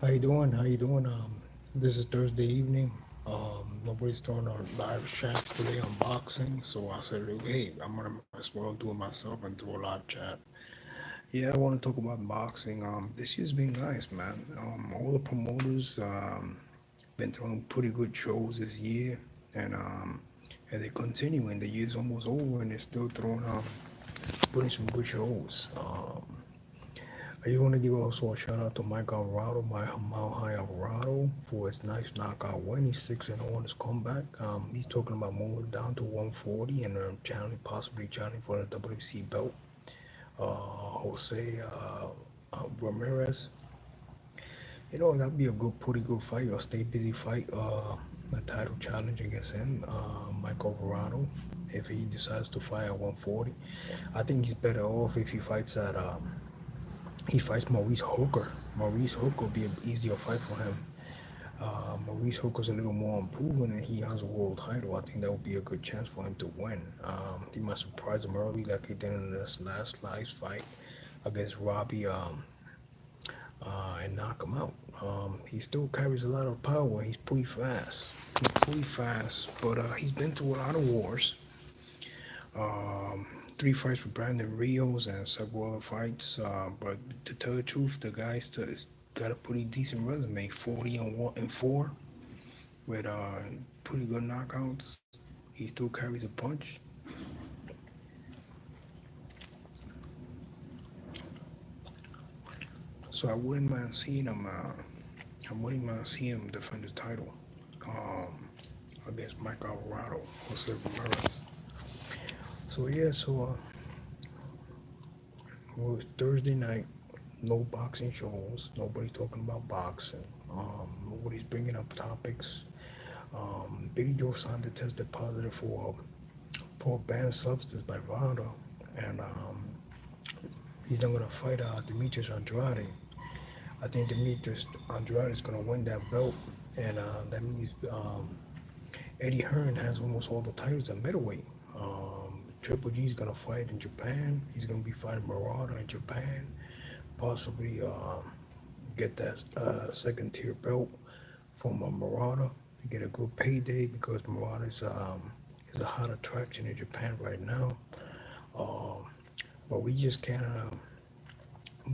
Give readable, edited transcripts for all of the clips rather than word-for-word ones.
How you doing? How you doing? This is Thursday evening. Nobody's doing our live chats today on boxing, so I said, hey, I'm gonna as well do it myself and do a live chat. Yeah, I want to talk about boxing. This year's been nice, man. All the promoters been throwing pretty good shows this year, and um, and they continue. And the year's almost over, and they're still putting some good shows. I just want to give also a shout out to Mike Alvarado, Mile High Alvarado, for his nice knockout win. He's 6-0 on his comeback. He's talking about moving down to 140 and possibly challenging for the WC belt. Jose Ramirez, that'd be a pretty good fight. A stay busy fight. A title challenge against him, Mike Alvarado. If he decides to fight at 140, I think he's better off if he fights Maurice Hooker. Maurice Hooker would be an easier fight for him. Maurice Hooker's a little more unproven and he has a world title. I think that would be a good chance for him to win. He might surprise him early like he did in this last fight against Robbie and knock him out. He still carries a lot of power. He's pretty fast. But he's been through a lot of wars. Um, 3 fights with Brandon Rios and several other fights. But to tell the truth, the guy's got a pretty decent resume, 40 and 1 and 4, with pretty good knockouts. He still carries a punch. So I wouldn't mind seeing him defend his title against Mike Alvarado, Jose Ramirez. So yeah, well, it's Thursday night. No boxing shows. Nobody's talking about boxing. Nobody's bringing up topics. Billy Joe Saunders tested positive for a banned substance by VADA, and he's not gonna fight Demetrius Andrade. I think Demetrius Andrade is gonna win that belt, and that means Eddie Hearn has almost all the titles at middleweight. Triple G is gonna fight in Japan. He's gonna be fighting Murata in Japan. Possibly get that second tier belt from Murata to get a good payday because Murata is a hot attraction in Japan right now. Um, but we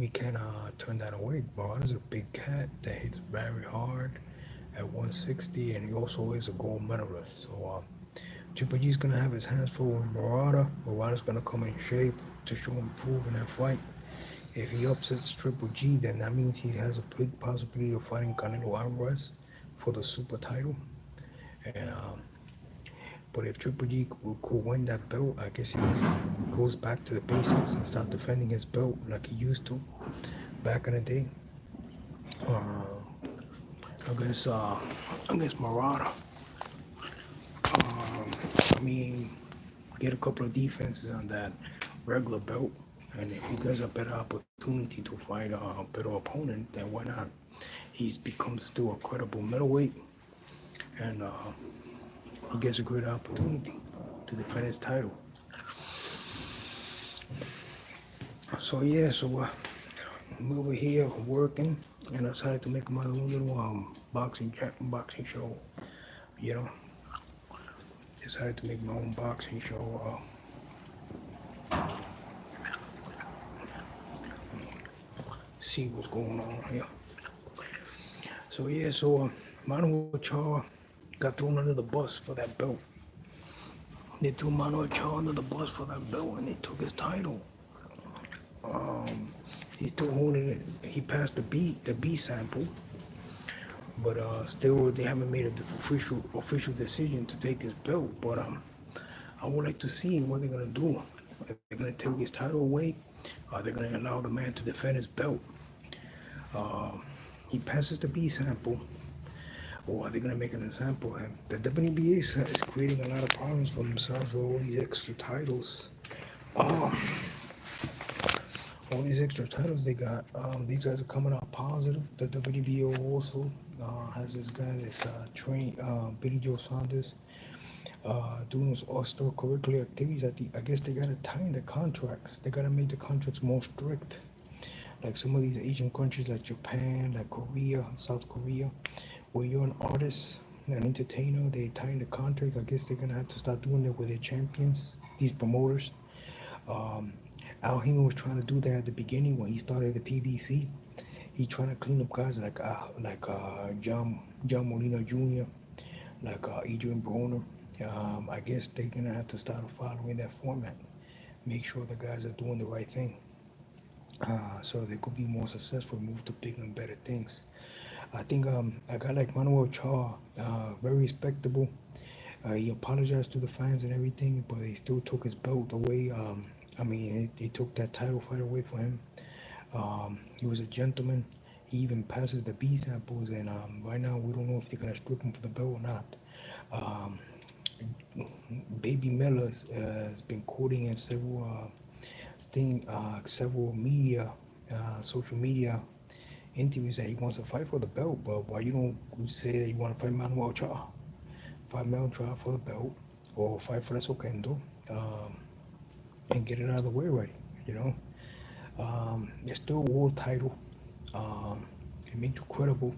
can't turn that away. Murata's a big cat that hits very hard at 160, and he also is a gold medalist. So Triple G's gonna have his hands full with Murata. Murata's gonna come in shape to show him prove in that fight. If he upsets Triple G, then that means he has a big possibility of fighting Canelo Alvarez for the super title. And but if Triple G could win that belt, I guess he goes back to the basics and start defending his belt like he used to back in the day uh, against uh, against Murata. Um, I mean, get a couple of defenses on that regular belt, and if he gets a better opportunity to fight a better opponent, then why not? He's become still a credible middleweight, and he gets a great opportunity to defend his title. So yeah, I'm over here working, and I decided to make my own little boxing show. You know, decided to make my own boxing show. See what's going on here. So yeah, Manuel Char got thrown under the bus for that belt. They threw Manuel Char under the bus for that belt, and they took his title. Um, he's still holding it. He passed the B sample, but still they haven't made an official decision to take his belt. But I would like to see what they're gonna do. Are they gonna take his title away? Are they gonna allow the man to defend his belt? Uh, he passes the B sample, or are they gonna make an example of him? The WBA is creating a lot of problems for themselves with all these extra titles. Um, all these extra titles they got. These guys are coming out positive. The WBO also has this guy that's trained Billy Joe Saunders doing those extracurricular activities. I guess they gotta tighten the contracts. They gotta make the contracts more strict Like some of these Asian countries, like Japan, like Korea, South Korea, where you're an artist, an entertainer, they tie the contract. I guess they're gonna have to start doing it with their champions, these promoters. Um, Al Hino was trying to do that at the beginning when he started the PBC. He trying to clean up guys like John Molina Jr., like Adrian Broner. I guess they're gonna have to start following that format. Make sure the guys are doing the right thing, so they could be more successful, move to bigger and better things. I think a guy like Manuel Char, very respectable. He apologized to the fans and everything, but they still took his belt away. I mean, they took that title fight away from him. He was a gentleman. He even passes the B samples, and right now we don't know if they're gonna strip him for the belt or not. Um, Baby Miller has been quoting in several media, social media interviews that he wants to fight for the belt. But why you don't say that you want to fight Manuel Char? Fight Manuel Char for the belt, or fight for the Sokendo, and get it out of the way already. You know, it's still a world title. Um, it makes you credible,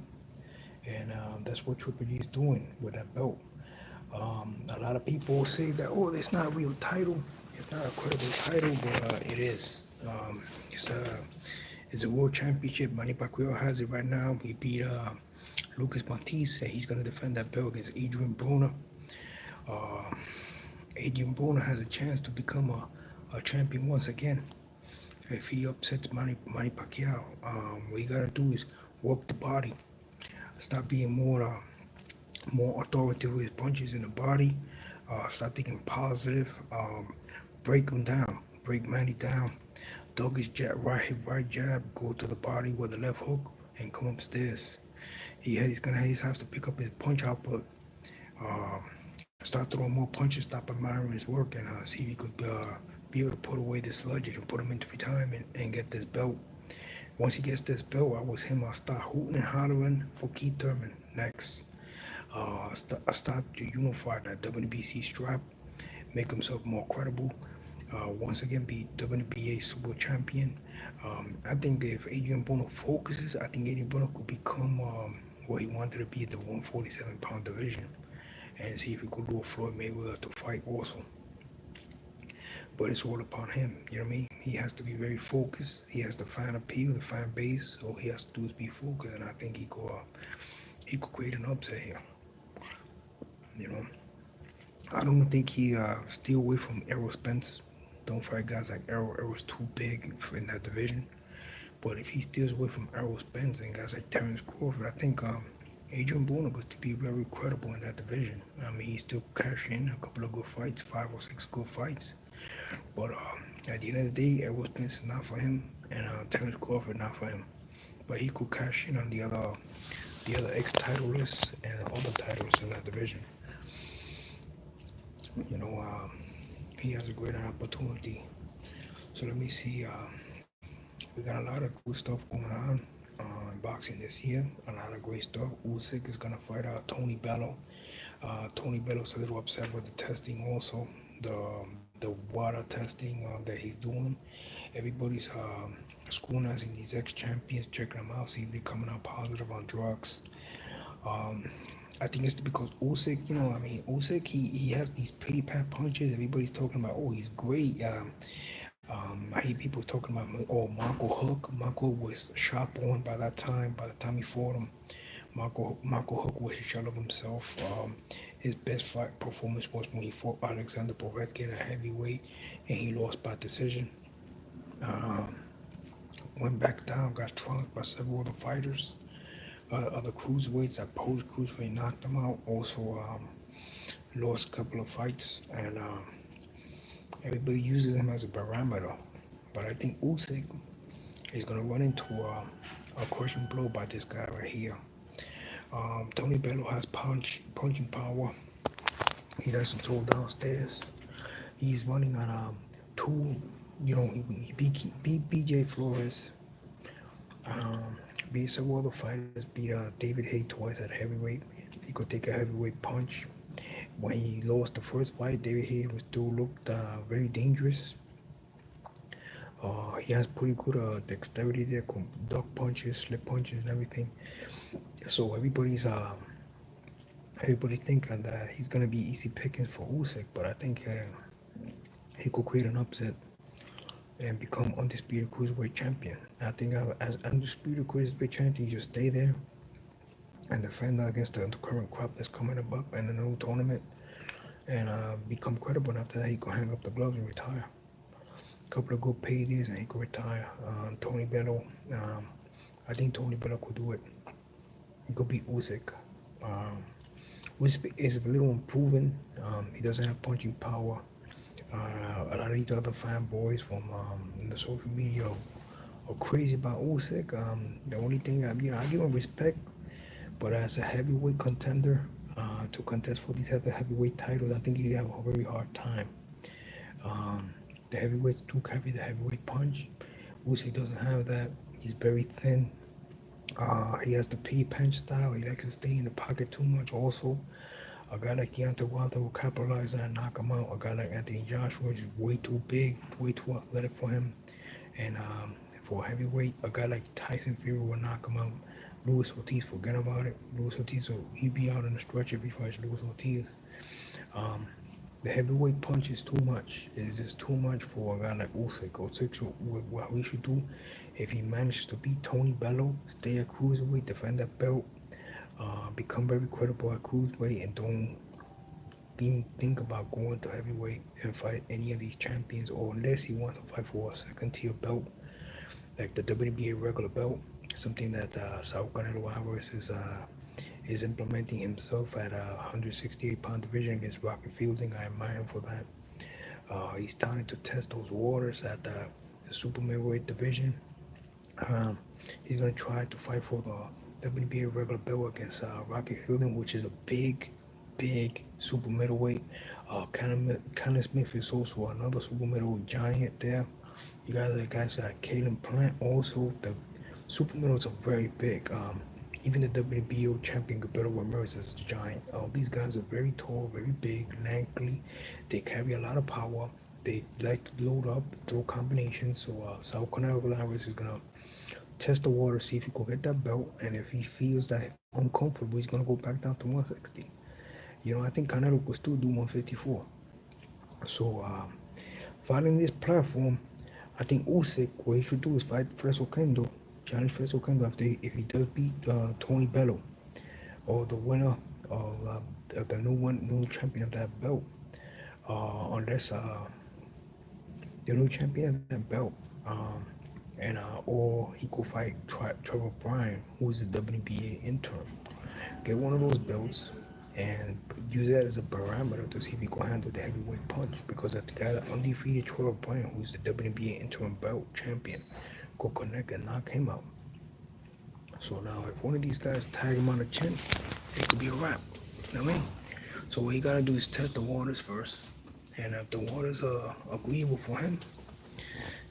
and that's what Triple G is doing with that belt. A lot of people say that, oh, it's not a real title. It's not a credible title, but it is. It's a it's a world championship. Manny Pacquiao has it right now. He beat Lucas Montice, and he's gonna defend that belt against Adrian Broner. Uh, Adrian Broner has a chance to become a champion once again if he upsets Manny Pacquiao. What you gotta do is work the body. Stop being more authoritative with his punches in the body. Start thinking positive. Break him down. Break Manny down. Dug his jab, right jab, go to the body with the left hook, and come upstairs. He has to pick up his punch output. Uh, Start throwing more punches. Stop admiring his work, and see if he could be able to put away this logic and put him into retirement and get this belt. Once he gets this belt, I was him. I'll start hooting and hollering for Keith Thurman next. I start to unify that WBC strap, make himself more credible. Once again, be WBA Super Champion. I think if Adrian Bono focuses, I think Adrian Bono could become what he wanted to be in the 147-pound division, and see if he could do a Floyd Mayweather to fight also. But it's all upon him. You know what I mean? He has to be very focused. He has the fan appeal, the fan base. All he has to do is be focused, and I think he could create an upset here. You know, I don't think he steal away from Errol Spence. Don't fight guys like Errol. Errol's too big in that division. But if he steals away from Errol Spence and guys like Terrence Crawford, I think Adrian Broner was to be very credible in that division. I mean, he still cashed in a couple of good fights, 5 or 6 good fights. But at the end of the day, Errol Spence is not for him, and Terrence Crawford not for him. But he could cash in on the other ex-titleists and other titles in that division. You know, he has a great opportunity. So let me see. We got a lot of good stuff going on in boxing this year. A lot of great stuff. Usyk is gonna fight Tony Bello. Tony Bello's a little upset with the testing also. The water testing that he's doing. Everybody's scrutinizing these ex-champions, checking them out, see if they're coming out positive on drugs. Um, I think it's because Usyk, I mean, Usyk, he has these pity pat punches. Everybody's talking about, oh, he's great. I hear people talking about, oh, Marco Hook. Marco was sharp on by that time. By the time he fought him, Marco Hook was a shell of himself. His best fight performance was when he fought Alexander Povetkin at heavyweight, and he lost by decision. Um, Went back down, got trunked by several other fighters. Other cruiserweights that post cruiserweight knocked him out. Also lost a couple of fights, and everybody uses him as a barometer. But I think Usyk is gonna run into a crushing blow by this guy right here. Tony Bello has punching power. He doesn't throw downstairs. He's running on two. He beat BJ Flores. Um, Beat several other fighters. Beat David Haye twice at heavyweight. He could take a heavyweight punch. When he lost the first fight, David Haye was still looked very dangerous. He has pretty good dexterity there, duck punches, slip punches, and everything. So everybody's thinking that he's gonna be easy pickings for Usyk, but I think he could create an upset and become undisputed cruiserweight champion. I think as undisputed cruiserweight champion, you just stay there and defend against the current crop that's coming up in the new tournament, and become credible. And after that, he could hang up the gloves and retire. A couple of good paydays, and he could retire. Tony Bello, I think Tony Bello could do it. He could beat Usyk. Um, Usyk is a little unproven. He doesn't have punching power. A lot of these other fanboys from the social media are crazy about Usyk. The only thing I give him respect, but as a heavyweight contender to contest for these other heavyweight titles, I think he have a very hard time. Um, the heavyweight's too heavy. The heavyweight punch. Usyk doesn't have that. He's very thin. He has the pity punch style. He likes to stay in the pocket too much. Also, a guy like Deontay Wilder will capitalize on and knock him out. A guy like Anthony Joshua is way too big, way too athletic for him. And for a heavyweight, a guy like Tyson Fury will knock him out. Luis Ortiz, forget about it. Luis Ortiz, he'd be out on the stretcher if he fights Luis Ortiz. Um, the heavyweight punch is too much. It's just too much for a guy like Usyk. What we should do, if he manages to beat Tony Bello, stay at cruiserweight, defend that belt, become very credible at cruiserweight, and don't even think about going to heavyweight and fight any of these champions, or unless he wants to fight for a second tier belt, like the WNBA regular belt, something that Saul Canelo Alvarez is implementing himself at a 168-pound division against Rocky Fielding. I admire him for that. He's starting to test those waters at the super middleweight division. Um, he's going to try to fight for the WNBA regular belt against Rocky Fielding, which is a big super middleweight. Conor Smith is also another super middleweight giant there. You got the guys like Kalen Plant. Also, the super middleweights are very big. Even the WBO champion Gilberto Ramirez is a giant. These guys are very tall, very big, lanky. They carry a lot of power. They like to load up, throw combinations. So Saul Canelo Alvarez is gonna test the water, see if he can get that belt, and if he feels that uncomfortable, he's gonna go back down to 160. I think Canelo could still do 154. So following this platform, I think Usyk, what he should do is fight Fresno Kendo, challenge Fresno Kendo if he does beat Tony Bello, or the winner of the new champion of that belt. Unless the new champion of that belt, and or he could fight Trevor Bryan, who is a WBA interim. Get one of those belts and use that as a barometer to see if he can handle the heavyweight punch. Because if the guy undefeated Trevor Bryan, who's the WBA interim belt champion, could connect and knock him out. So now, if one of these guys tag him on the chin, it could be a wrap. You know what I mean? So what you gotta do is test the waters first, and if the waters are agreeable for him,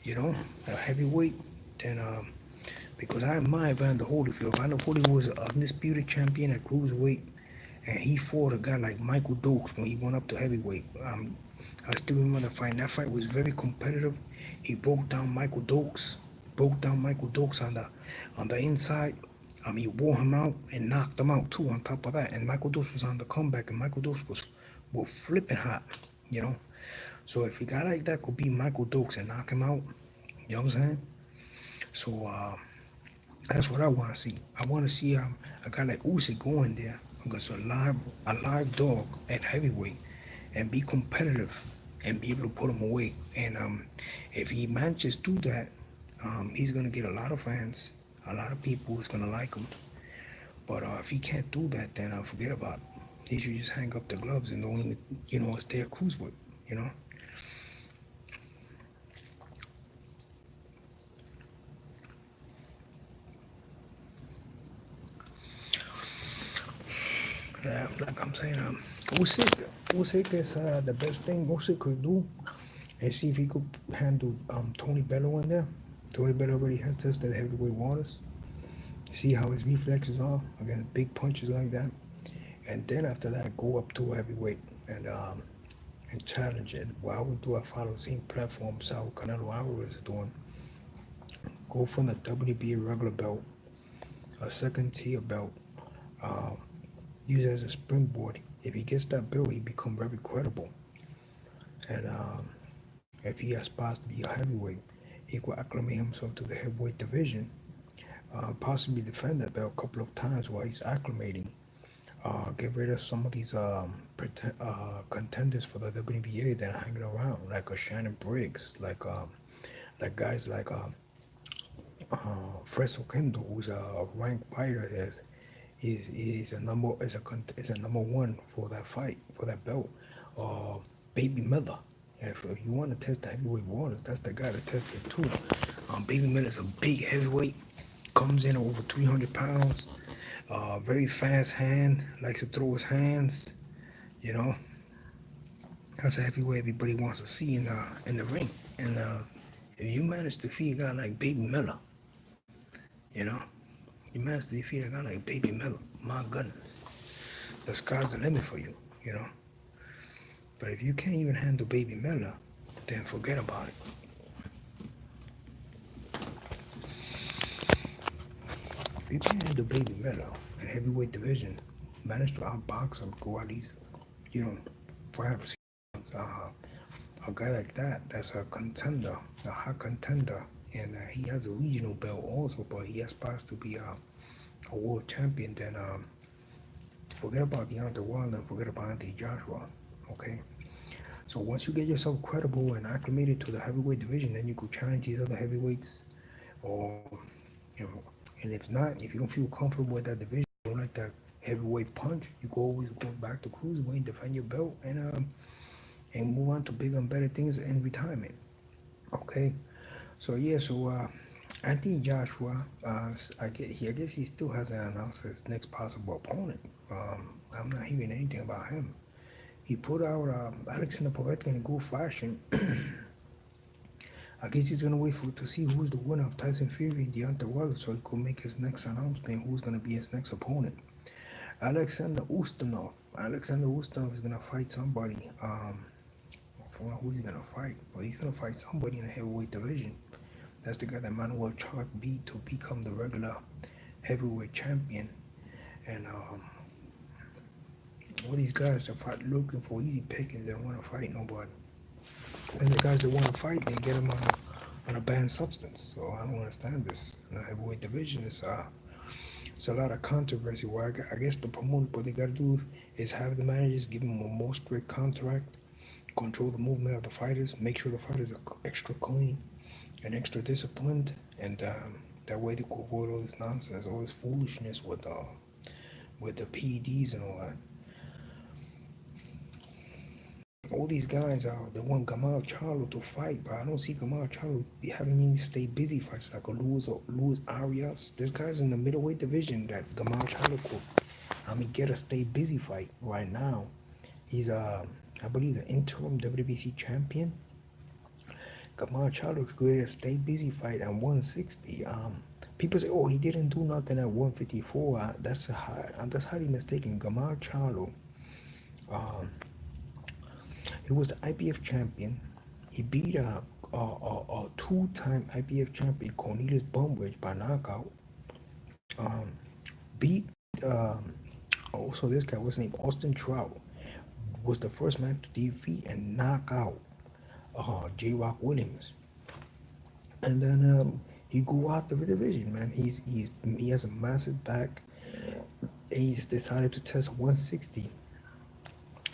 a heavyweight, then because I admire Vander Holyfield. Vander Holyfield was an undisputed champion at cruiserweight, and he fought a guy like Michael Dokes when he went up to heavyweight. I still remember the fight. That fight was very competitive. He broke down Michael Dokes on the inside. He wore him out and knocked him out too. On top of that, and Michael Dokes was on the comeback, and Michael Dokes was flipping hot. You know, so if a guy like that could beat Michael Dokes and knock him out, you know what I'm saying? So that's what I want to see. I want to see a guy like Usyk going there against a live dog at heavyweight and be competitive and be able to put him away. And if he manages to do that, he's gonna get a lot of fans, a lot of people who's gonna like him. But if he can't do that, then forget about it. He should just hang up the gloves and don't even, stay a cruiserweight. You know. Yeah, like I'm saying, Usyk is the best thing Usyk could do, and see if he could handle Tony Bello in there. Tony Bello already has tested heavyweight waters. See how his reflexes are against big punches like that, and then after that, go up to heavyweight and and challenge it. What I would do, I follow the same platform Saul Canelo Alvarez is doing. Go from the WBA regular belt, a second tier belt, uh, use it as a springboard. If he gets that belt, he become very credible. And if he aspires to be a heavyweight, he will acclimate himself to the heavyweight division, possibly defend that belt a couple of times while he's acclimating. Get rid of some of these contenders for the WBA that are hanging around, like a Shannon Briggs, like guys like Fresco Kendo, who's a ranked fighter, is a number one for that fight for that belt. Uh, Baby Miller. If you want to test the heavyweight waters, that's the guy to test it too. Baby Miller's a big heavyweight, comes in over 300 pounds. Very fast hand, likes to throw his hands. You know, that's a heavyweight everybody wants to see in the ring. And if you manage to defeat a guy like Baby Miller, you know, you manage to defeat a guy like Baby Miller. My goodness, the sky's the limit for you. You know, but if you can't even handle Baby Miller, then forget about it. If you can't handle Baby Miller in heavyweight division, manage to outbox him, go at least, you know, 5 a guy like that, that's a contender, a hot contender, and he has a regional belt also, but he aspires to be a world champion, then forget about Deontay Wilder and forget about Anthony Joshua, okay? So once you get yourself credible and acclimated to the heavyweight division, then you could challenge these other heavyweights, or, you know, and if not, if you don't feel comfortable with that division, you don't like that heavyweight punch, you can always go back to cruiserweight, defend your belt, and move on to bigger and better things in retirement. Okay, so yeah, Anthony Joshua, I guess he still hasn't announced his next possible opponent. I'm not hearing anything about him. He put out Alexander Povetkin in good fashion. I guess he's gonna wait to see who's the winner of Tyson Fury and Deontay Wilder, so he could make his next announcement. Who's gonna be his next opponent? Alexander Ustinov. Alexander Ustinov is gonna fight somebody. Who's he gonna fight? Well, he's gonna fight somebody in the heavyweight division. That's the guy that Manuel Charles beat to become the regular heavyweight champion. And all these guys are looking for easy pickings. They don't want to fight nobody. And the guys that want to fight, they get them on a banned substance. So I don't understand this. In the heavyweight division, it's a lot of controversy. Where I guess the promoters, what they got to do is have the managers give them a more strict contract, control the movement of the fighters, make sure the fighters are extra clean and extra disciplined, and that way they could avoid all this nonsense, all this foolishness with the PEDs and all that. All these guys they want Gamal Charlo to fight, but I don't see Gamal Charlo having any stay busy fights like a Luis Arias. This guy's in the middleweight division that Gamal Charlo could, get a stay busy fight right now. He's I believe the interim WBC champion. Gamal Charlo could get a stay busy fight at 160. People say, oh, he didn't do nothing at 154. That's highly mistaken. Gamal Charlo, he was the IBF champion. He beat a two-time IBF champion Cornelius Bumridge by knockout. Beat also this guy was named Austin Trout. Was the first man to defeat and knock out J. Rock Williams. And then he grew out the division, man. He has a massive back. And he's decided to test 160.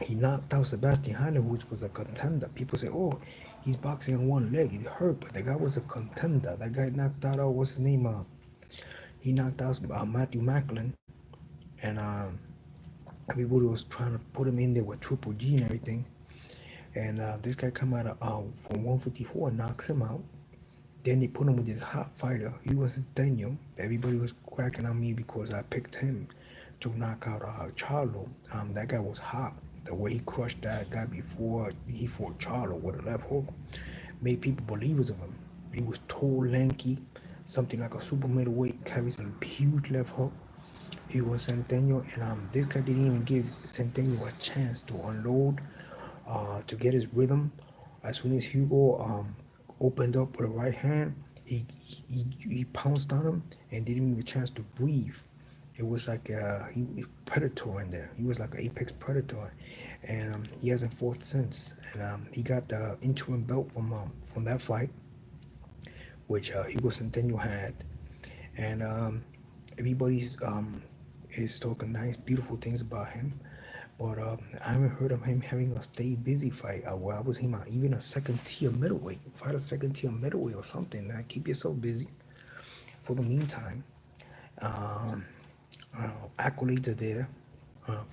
He knocked out Sebastian Haller, which was a contender. People say, oh, he's boxing on one leg. He's hurt, but the guy was a contender. That guy knocked out, what's his name? He knocked out Matthew Macklin. And everybody was trying to put him in there with Triple G and everything. And this guy come out from 154 and knocks him out. Then they put him with this hot fighter, Hugo Centeno. Everybody was cracking on me because I picked him to knock out Charlo. That guy was hot. The way he crushed that guy before he fought Charlo with a left hook made people believers of him. He was tall, lanky, something like a super middleweight, carries a huge left hook. Hugo Centeno, and this guy didn't even give Centeno a chance to unload to get his rhythm. As soon as Hugo opened up with a right hand, he pounced on him and didn't even get a chance to breathe. It was like he predator in there. He was like an apex predator, and he hasn't fought since. And he got the interim belt from that fight, which Hugo Centeno had, and everybody's is talking nice, beautiful things about him. But I haven't heard of him having a stay busy fight. Well, I was him even a second tier middleweight, fight a second tier middleweight or something. Keep yourself busy for the meantime. Um, Accolades are there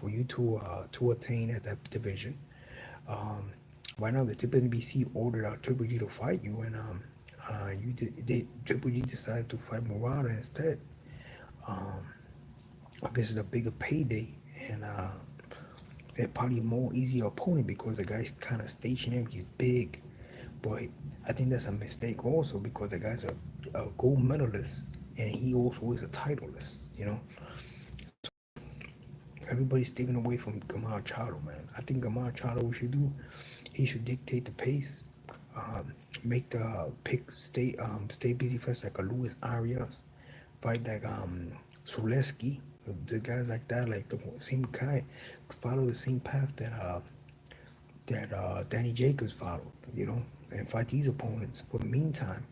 for you to attain at that division. Um, right now, the WNBC ordered Triple G to fight you, and Triple G decided to fight Murata instead. Um, I guess it's a bigger payday, and they're probably a more easier opponent because the guy's kind of stationary. He's big, but I think that's a mistake also because the guy's a gold medalist, and he also is a titleist. So everybody's staying away from Gamal Chado, man. I think Gamal Chado, what should do, he should dictate the pace, make the pick stay busy first like a Luis Arias, fight like Soleski, the guys like that, like the same guy, follow the same path that Danny Jacobs followed, and fight these opponents. For the meantime,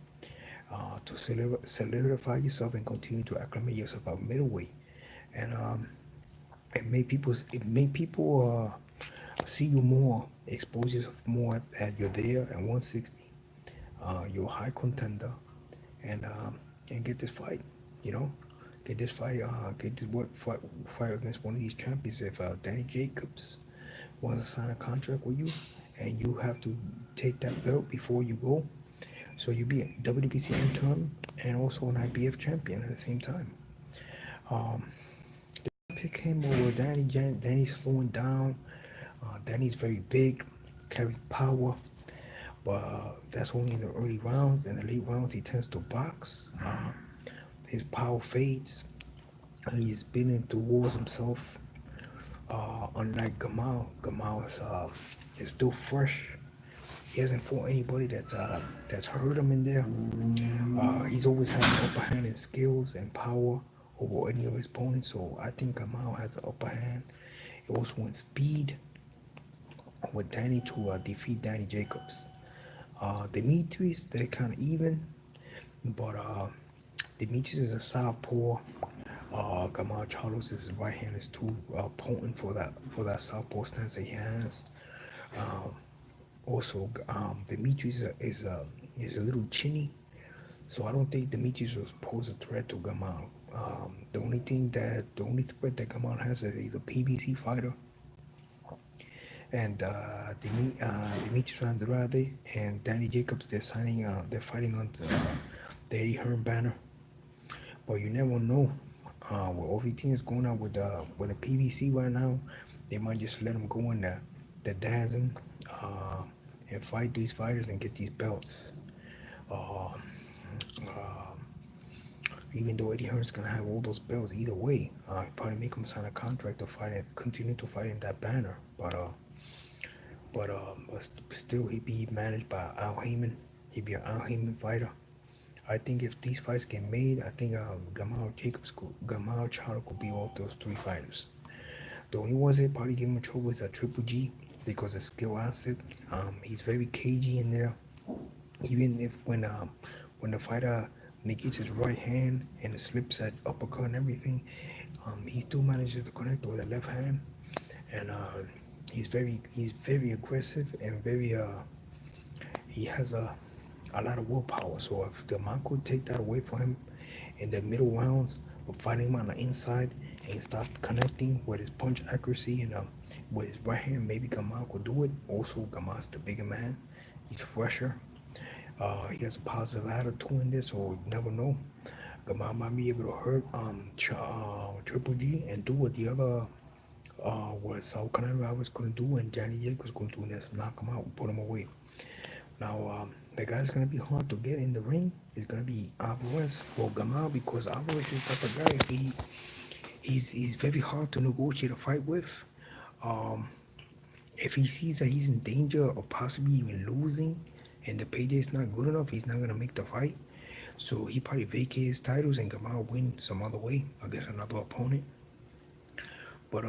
to solidify yourself and continue to acclimate yourself at middleweight, and it made people see you more, expose yourself more that you're there at 160. You're a high contender, and get this fight. You know, get this fight. Get this fight against one of these champions. If Danny Jacobs wants to sign a contract with you, and you have to take that belt before you go, so you be a WBC interim and also an IBF champion at the same time. Um, Pick him over Danny. Danny's slowing down. Danny's very big, carries power, but that's only in the early rounds. In the late rounds, he tends to box. His power fades. He's been into wars himself. Unlike Gamal is still fresh. He hasn't fought anybody that's hurt him in there. He's always had an upper hand in skills and power over any of his opponents. So I think Gamal has an upper hand. He also wants speed with Danny to defeat Danny Jacobs. Demetrius, they're kind of even, but Demetrius is a southpaw. Gamal Charles' right hand is too potent for that southpaw stance that he has. Um, Demetrius is a little chinny, so I don't think Demetrius will pose a threat to Gamal. The only threat that Gamal has is he's a PBC fighter, and Demetrius Andrade and Danny Jacobs, they're fighting on the Eddie Hearn banner. But you never know. With everything that's going on with the PBC right now, they might just let them go in the dazzle uh, and fight these fighters and get these belts. Uh, uh, Even though Eddie Hearn's gonna have all those belts either way, probably make him sign a contract to fight and continue to fight in that banner. But still, he'd be managed by Al Heyman. He'd be an Al Heyman fighter. I think if these fights get made, I think Gamal Charlo could be all those three fighters. The only ones that probably give him trouble is a Triple G because of skill asset. He's very cagey in there. Even if when the fighter negates his right hand and it slips at uppercut and everything, he still manages to connect with the left hand, and he's very aggressive and he has a lot of willpower. So if the man could take that away from him in the middle rounds of fighting him on the inside and start connecting with his punch accuracy and with his right hand, maybe Gamal could do it. Also, Gamal's the bigger man. He's fresher. He has a positive attitude in this, so you never know. Gamal might be able to hurt Triple G and do what the other what South Canada was going to do and Johnny Jake was going to do, and that's knock him out, put him away. Now, the guy's going to be hard to get in the ring. It's going to be Alvarez for Gamal because Alvarez is the type of guy. He's very hard to negotiate a fight with. Um, If he sees that he's in danger of possibly even losing and the payday's not good enough, he's not gonna make the fight. So he probably vacate his titles and come out win some other way against another opponent. But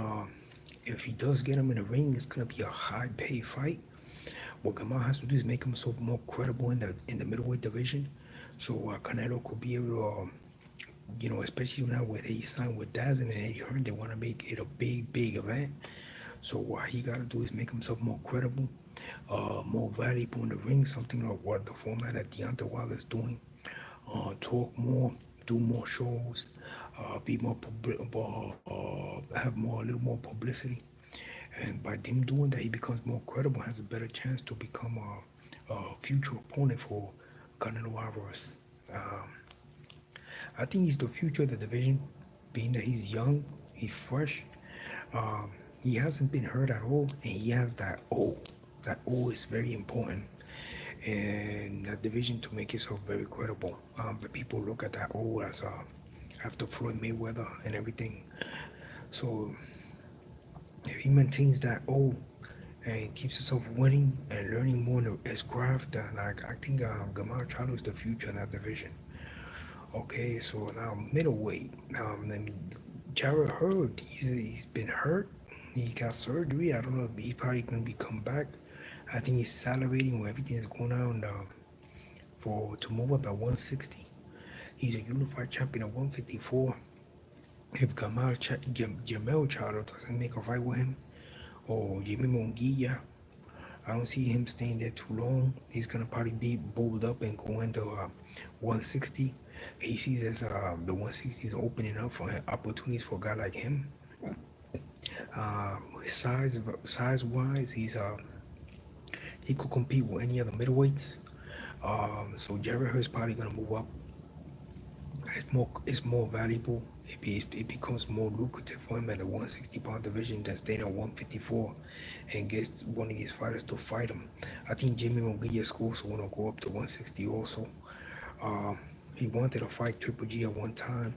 if he does get him in the ring, it's gonna be a high pay fight. What Gamal has to do is make himself more credible in the middleweight division, so Canelo could be able to, especially now where he signed with Daz and Eddie Hearn, they want to make it a big event. So what he got to do is make himself more credible, more valuable in the ring, something like what the format that Deontay Wilder is doing. Talk more, do more shows, be more have more a little more publicity, and by him doing that, he becomes more credible, has a better chance to become a future opponent for Canelo Alvarez. Um, I think he's the future of the division, being that he's young, he's fresh, um, he hasn't been hurt at all, and he has that O. That O is very important in that division to make himself very credible. The people look at that O as after Floyd Mayweather and everything. So if he maintains that O and keeps himself winning and learning more in his craft, then I think Gamar Charlo is the future in that division. Okay, so now middleweight. Then Jared Hurd, he's been hurt. He got surgery. I don't know if he's probably gonna be come back. I think he's salivating with everything that's going on for to move up at 160. He's a unified champion at 154. If Jamel Charlo doesn't make a fight with him, or Jimmy Munguia, I don't see him staying there too long. He's gonna probably be bowled up and go into 160. He sees as the 160 is opening up for opportunities for a guy like him. Size wise, he could compete with any other middleweights. So Jared Hurt's probably gonna move up. It's more valuable. It becomes more lucrative for him at the 160-pound division than staying at 154 and gets one of these fighters to fight him. I think Jimmy Munguia's also want to go up to 160 also. Uh, he wanted to fight Triple G at one time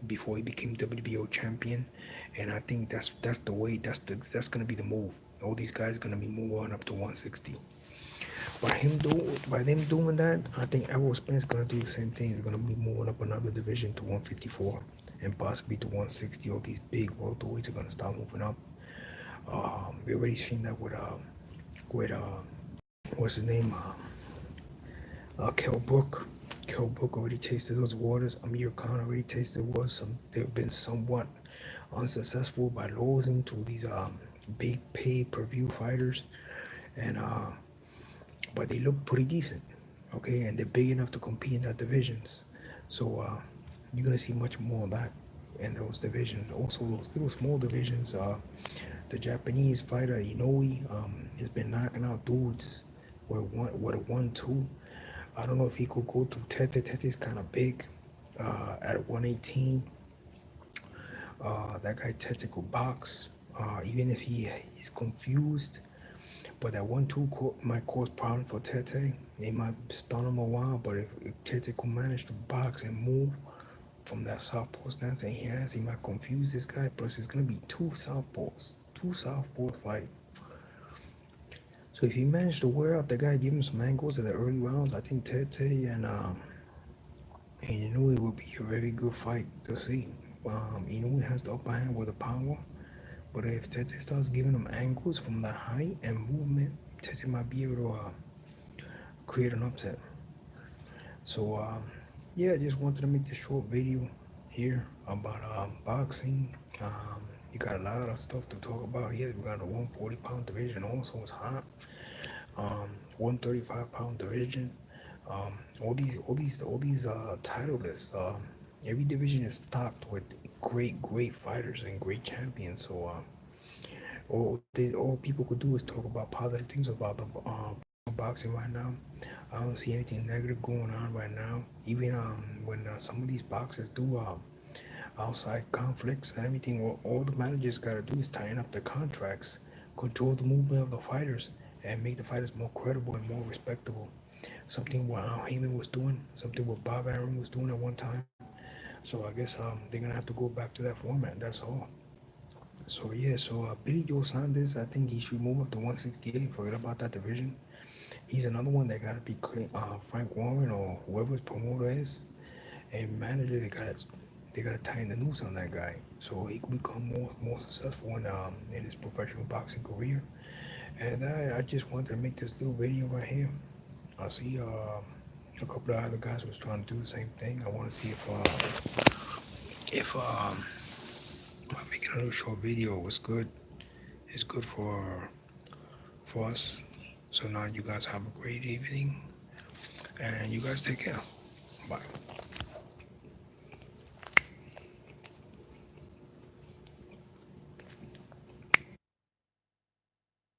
before he became WBO champion, and I think that's the way. That's gonna be the move. All these guys gonna be moving up to 160. By them doing that, I think Errol Spence gonna do the same thing. He's gonna be moving up another division to 154 and possibly to 160. All these big welterweights are gonna start moving up. We already seen that with what's his name, Kell Brook. Kell Brook already tasted those waters. Amir Khan already tasted waters. They've been somewhat unsuccessful by losing to these big pay-per-view fighters, and but they look pretty decent, okay, and they're big enough to compete in that divisions. So you're gonna see much more of that in those divisions. Also, those little small divisions. The Japanese fighter Inoue has been knocking out dudes with a 1-2. I don't know if he could go to Tete. Tete's kind of big at 118. That guy Tete could box. Even if he is confused, but that 1-2 might cause problems for Tete. They might stun him a while, but if Tete could manage to box and move from that southpaw stance that he has, he might confuse this guy. Plus, it's gonna be two southpaws fighting. So if he managed to wear out the guy, give him some angles in the early rounds, I think Tete and Inoue will be a very good fight to see. Inoue has the upper hand with the power, but if Tete starts giving him angles from the height and movement, Tete might be able to create an upset. So yeah, I just wanted to make this short video here about boxing. You got a lot of stuff to talk about here. We got a 140-pound division also is hot. 135-pound division. All these title lists. Every division is stocked with great fighters and great champions. So all people could do is talk about positive things about the boxing right now. I don't see anything negative going on right now. Even when some of these boxers do outside conflicts and everything, all the managers got to do is tighten up the contracts, control the movement of the fighters, and make the fighters more credible and more respectable. Something what Al Heyman was doing, something what Bob Arum was doing at one time. So I guess they're gonna have to go back to that format. That's all. So yeah, so Billy Joe Saunders, I think he should move up to 168. Forget about that division. He's another one that got to be clean. Frank Warren or whoever's promoter is and manager, they got to tighten the noose on that guy so he can become more successful in his professional boxing career. And I just wanted to make this little video right here. I see a couple of other guys was trying to do the same thing. I want to see if by making a little short video was good. It's good for us. So now you guys have a great evening, and you guys take care. Bye.